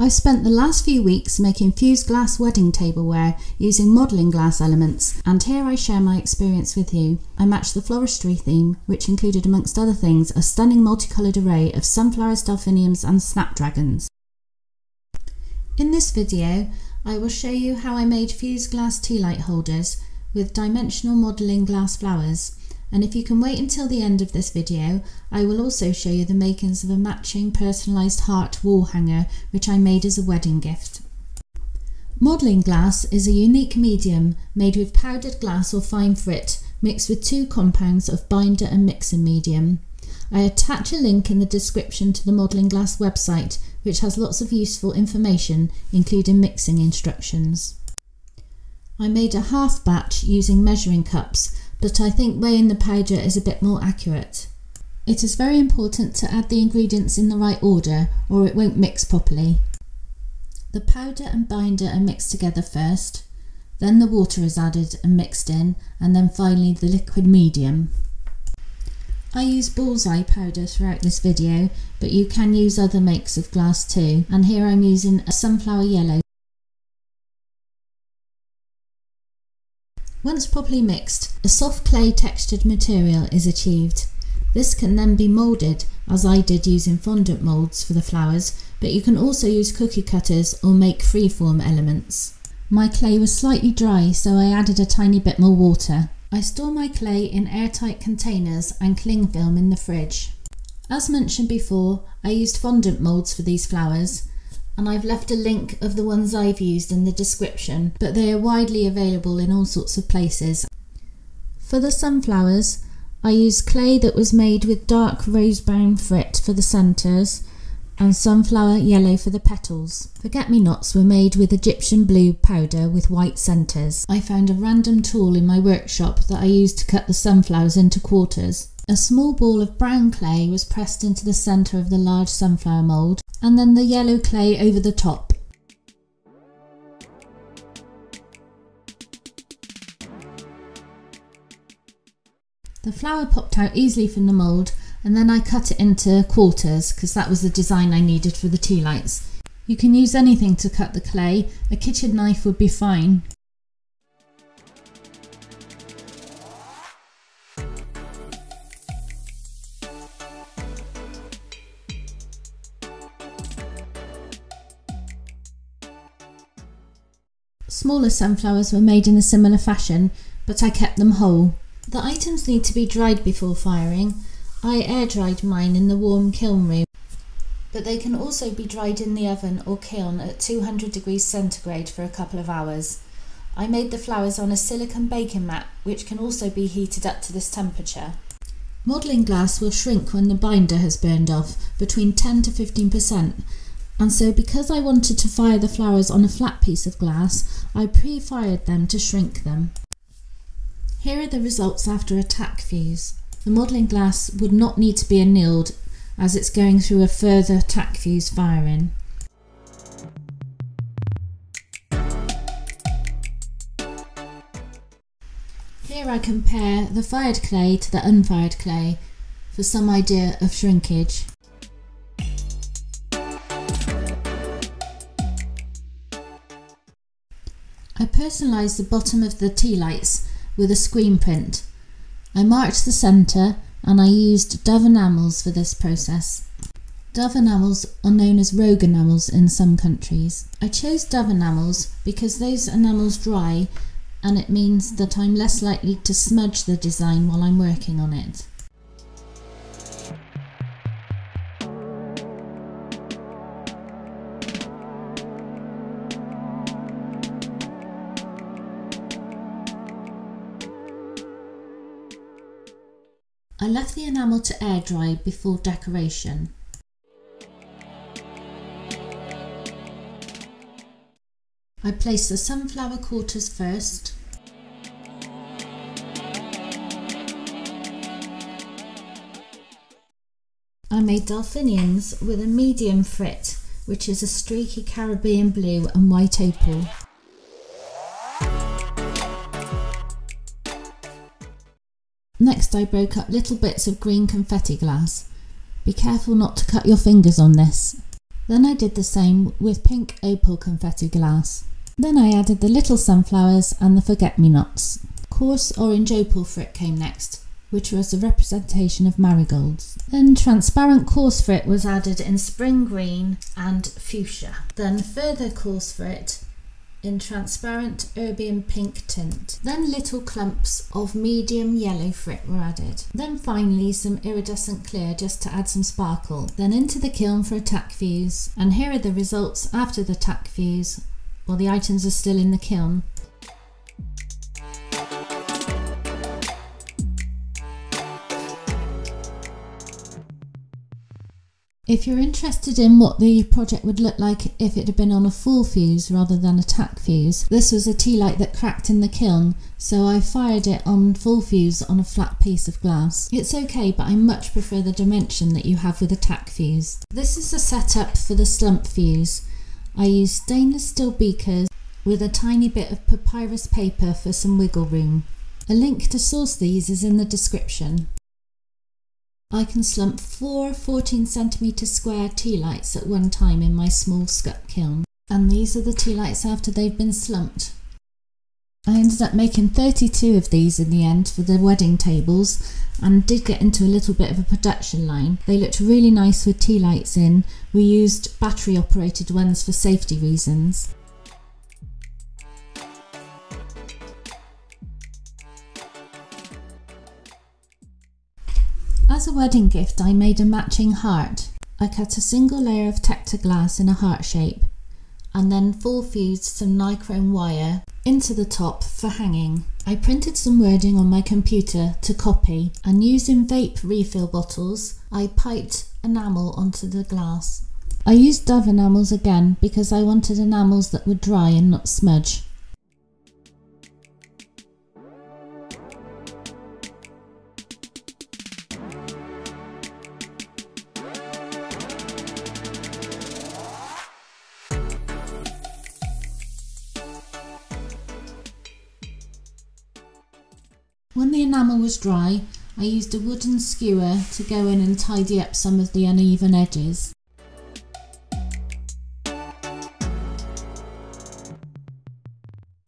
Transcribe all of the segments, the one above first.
I've spent the last few weeks making fused glass wedding tableware using modelling glass elements, and here I share my experience with you. I matched the floristry theme, which included amongst other things a stunning multicoloured array of sunflowers, delphiniums and snapdragons. In this video I will show you how I made fused glass tea light holders with dimensional modelling glass flowers, and if you can wait until the end of this video, I will also show you the makings of a matching personalised heart wall hanger which I made as a wedding gift. Modelling glass is a unique medium made with powdered glass or fine frit mixed with 2 compounds of binder and mixing medium. I attach a link in the description to the modelling glass website, which has lots of useful information including mixing instructions. I made a half batch using measuring cups, but I think weighing the powder is a bit more accurate. It is very important to add the ingredients in the right order or it won't mix properly. The powder and binder are mixed together first, then the water is added and mixed in, and then finally the liquid medium. I use bullseye powder throughout this video, but you can use other makes of glass too, and here I'm using a sunflower yellow. Once properly mixed, a soft clay textured material is achieved. This can then be moulded, as I did using fondant moulds for the flowers, but you can also use cookie cutters or make freeform elements. My clay was slightly dry, so I added a tiny bit more water. I store my clay in airtight containers and cling film in the fridge. As mentioned before, I used fondant moulds for these flowers, and I've left a link of the ones I've used in the description, but they are widely available in all sorts of places. For the sunflowers, I used clay that was made with dark rose brown frit for the centres and sunflower yellow for the petals. Forget-me-nots were made with Egyptian blue powder with white centres. I found a random tool in my workshop that I used to cut the sunflowers into quarters. A small ball of brown clay was pressed into the centre of the large sunflower mould, and then the yellow clay over the top. The flower popped out easily from the mould, and then I cut it into quarters because that was the design I needed for the tea lights. You can use anything to cut the clay, a kitchen knife would be fine. Smaller sunflowers were made in a similar fashion, but I kept them whole. The items need to be dried before firing. I air dried mine in the warm kiln room, but they can also be dried in the oven or kiln at 200 degrees centigrade for a couple of hours. I made the flowers on a silicone baking mat, which can also be heated up to this temperature. Modelling glass will shrink when the binder has burned off, between 10 to 15%. And so because I wanted to fire the flowers on a flat piece of glass, I pre-fired them to shrink them. Here are the results after a tack fuse. The modelling glass would not need to be annealed as it's going through a further tack fuse firing. Here I compare the fired clay to the unfired clay for some idea of shrinkage. I personalised the bottom of the tea lights with a screen print. I marked the centre and I used dove enamels for this process. Dove enamels are known as rogue enamels in some countries. I chose dove enamels because those enamels dry and it means that I'm less likely to smudge the design while I'm working on it. I left the enamel to air dry before decoration. I placed the sunflower quarters first. I made delphiniums with a medium frit, which is a streaky Caribbean blue and white opal. Next I broke up little bits of green confetti glass. Be careful not to cut your fingers on this. Then I did the same with pink opal confetti glass. Then I added the little sunflowers and the forget-me-nots. Coarse orange opal frit came next, which was a representation of marigolds. Then transparent coarse frit was added in spring green and fuchsia. Then further coarse frit in transparent erbium pink tint. Then little clumps of medium yellow frit were added. Then finally some iridescent clear just to add some sparkle. Then into the kiln for a tack fuse. And here are the results after the tack fuse, while the items are still in the kiln. If you're interested in what the project would look like if it had been on a full fuse rather than a tack fuse, this was a Tealight that cracked in the kiln, so I fired it on full fuse on a flat piece of glass. It's okay, but I much prefer the dimension that you have with a tack fuse. This is a setup for the Slump fuse. I used stainless steel beakers with a tiny bit of papyrus paper for some wiggle room. A link to source these is in the description. I can slump 4 14cm square Tealights at one time in my small scut kiln. And these are the Tealights after they've been slumped. I ended up making 32 of these in the end for the wedding tables, and did get into a little bit of a production line. They looked really nice with Tealights in. We used battery operated ones for safety reasons. As a wedding gift, I made a matching heart. I cut a single layer of Tector glass in a heart shape, and then full fused some nichrome wire into the top for hanging. I printed some wording on my computer to copy, and using vape refill bottles, I piped enamel onto the glass. I used Dove enamels again because I wanted enamels that would dry and not smudge. When the enamel was dry, I used a wooden skewer to go in and tidy up some of the uneven edges.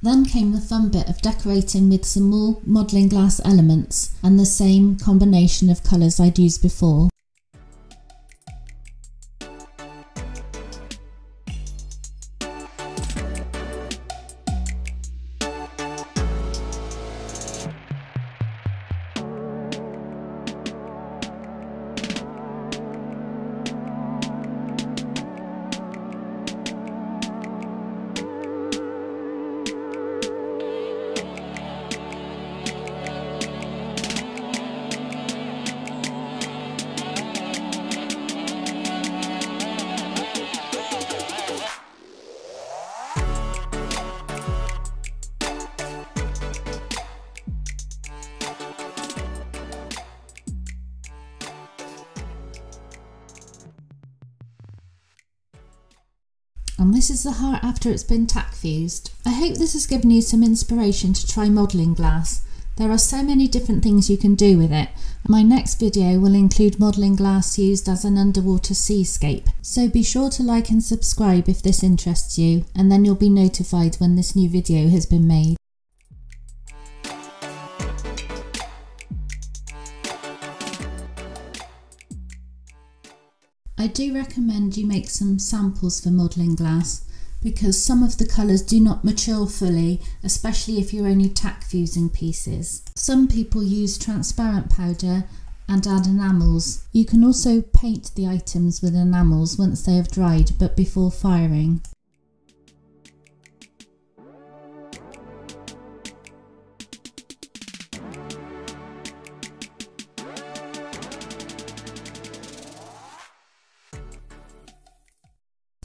Then came the fun bit of decorating with some more modelling glass elements and the same combination of colours I'd used before. And this is the heart after it's been tack fused. I hope this has given you some inspiration to try modelling glass. There are so many different things you can do with it. My next video will include modelling glass used as an underwater seascape. So be sure to like and subscribe if this interests you, and then you'll be notified when this new video has been made. I do recommend you make some samples for modelling glass, because some of the colours do not mature fully, especially if you're only tack fusing pieces. Some people use transparent powder and add enamels. You can also paint the items with enamels once they have dried, but before firing.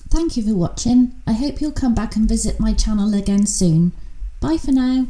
Thank you for watching. I hope you'll come back and visit my channel again soon. Bye for now.